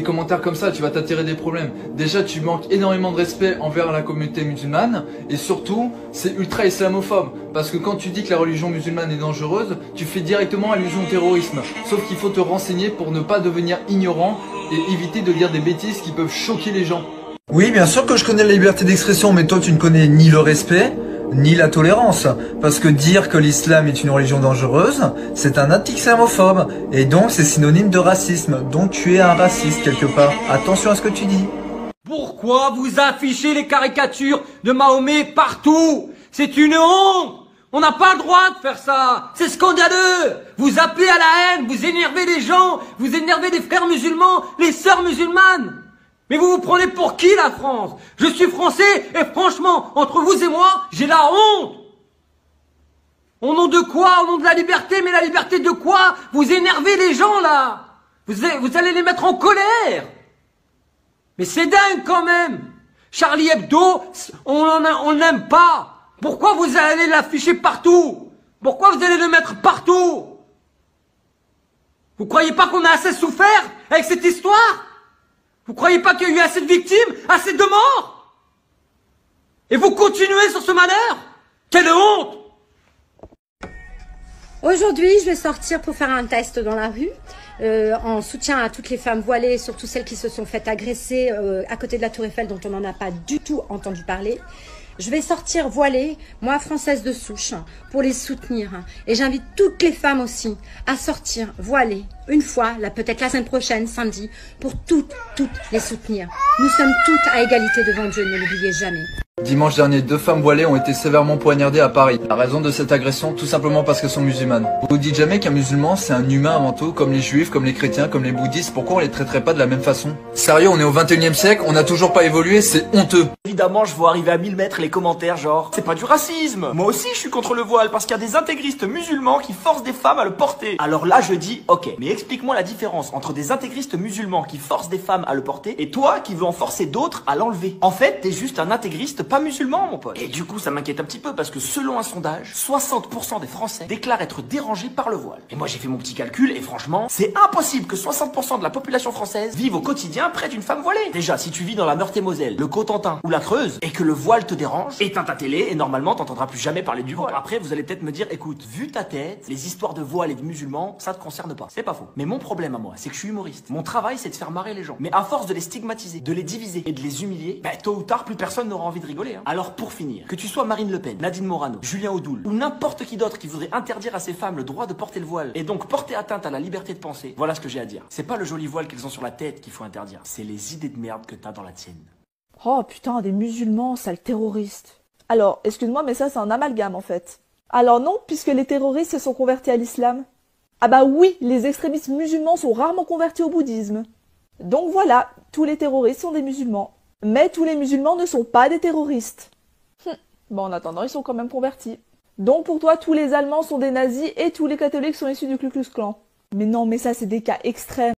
commentaires comme ça, tu vas t'attirer des problèmes. Déjà, tu manques énormément de respect envers la communauté musulmane. Et surtout, c'est ultra islamophobe. Parce que quand tu dis que la religion musulmane est dangereuse, tu fais directement allusion au terrorisme. Sauf qu'il faut te renseigner pour ne pas devenir ignorant et éviter de dire des bêtises qui peuvent choquer les gens. Oui, bien sûr que je connais la liberté d'expression, mais toi tu ne connais ni le respect, ni la tolérance. Parce que dire que l'islam est une religion dangereuse, c'est un acte islamophobe. Et donc c'est synonyme de racisme. Donc tu es un raciste quelque part. Attention à ce que tu dis. Pourquoi vous affichez les caricatures de Mahomet partout? C'est une honte! On n'a pas le droit de faire ça. C'est scandaleux. Vous appelez à la haine, vous énervez les gens, vous énervez les frères musulmans, les sœurs musulmanes. Mais vous vous prenez pour qui la France? Je suis français et franchement, entre vous et moi, j'ai la honte. Au nom de quoi? Au nom de la liberté? Mais la liberté de quoi? Vous énervez les gens là. Vous allez les mettre en colère. Mais c'est dingue quand même. Charlie Hebdo, on n'aime pas. Pourquoi vous allez l'afficher partout? Pourquoi vous allez le mettre partout? Vous croyez pas qu'on a assez souffert avec cette histoire? Vous croyez pas qu'il y a eu assez de victimes, assez de morts? Et vous continuez sur ce malheur? Quelle honte! Aujourd'hui, je vais sortir pour faire un test dans la rue, en soutien à toutes les femmes voilées, surtout celles qui se sont faites agresser à côté de la Tour Eiffel, dont on n'en a pas du tout entendu parler. Je vais sortir voilée, moi française de souche, pour les soutenir. Et j'invite toutes les femmes aussi à sortir voilées, une fois, là peut-être la semaine prochaine, samedi, pour toutes les soutenir. Nous sommes toutes à égalité devant Dieu, ne l'oubliez jamais. Dimanche dernier, 2 femmes voilées ont été sévèrement poignardées à Paris. La raison de cette agression, tout simplement parce qu'elles sont musulmanes. Vous vous dites jamais qu'un musulman, c'est un humain avant tout, comme les juifs, comme les chrétiens, comme les bouddhistes. Pourquoi on les traiterait pas de la même façon? Sérieux, on est au 21e siècle, on n'a toujours pas évolué, c'est honteux. Évidemment, je vois arriver à 1000 mètres les commentaires genre « C'est pas du racisme !» Moi aussi, je suis contre le voile parce qu'il y a des intégristes musulmans qui forcent des femmes à le porter. Alors là, je dis « Ok, mais explique-moi la différence entre des intégristes musulmans qui forcent des femmes à le porter et toi qui veux en forcer d'autres à l'enlever. En fait, t'es juste un intégriste pas musulman, mon pote. Et du coup, ça m'inquiète un petit peu parce que selon un sondage, 60% des Français déclarent être dérangés par le voile. Et moi, j'ai fait mon petit calcul et franchement, c'est impossible que 60% de la population française vive au quotidien près d'une femme voilée. Déjà, si tu vis dans la Meurthe-et-Moselle, le Cotentin ou la Creuse et que le voile te dérange, éteins ta télé et normalement t'entendras plus jamais parler du voile. Après vous allez peut-être me dire écoute, vu ta tête, les histoires de voile et de musulmans, ça te concerne pas. C'est pas faux. Mais mon problème à moi, c'est que je suis humoriste. Mon travail c'est de faire marrer les gens. Mais à force de les stigmatiser, de les diviser et de les humilier, bah tôt ou tard plus personne n'aura envie de rigoler. Alors pour finir, que tu sois Marine Le Pen, Nadine Morano, Julien Audoul ou n'importe qui d'autre qui voudrait interdire à ces femmes le droit de porter le voile et donc porter atteinte à la liberté de penser, voilà ce que j'ai à dire. C'est pas le joli voile qu'elles ont sur la tête qu'il faut interdire, c'est les idées de merde que t'as dans la tienne. Oh putain, des musulmans, sales terroristes. Alors, excuse-moi, mais ça c'est un amalgame en fait. Alors non, puisque les terroristes se sont convertis à l'islam. Ah bah oui, les extrémistes musulmans sont rarement convertis au bouddhisme. Donc voilà, tous les terroristes sont des musulmans. Mais tous les musulmans ne sont pas des terroristes. Bon, en attendant, ils sont quand même convertis. Donc pour toi, tous les Allemands sont des nazis et tous les catholiques sont issus du Ku Klux Klan. Mais non, mais ça c'est des cas extrêmes.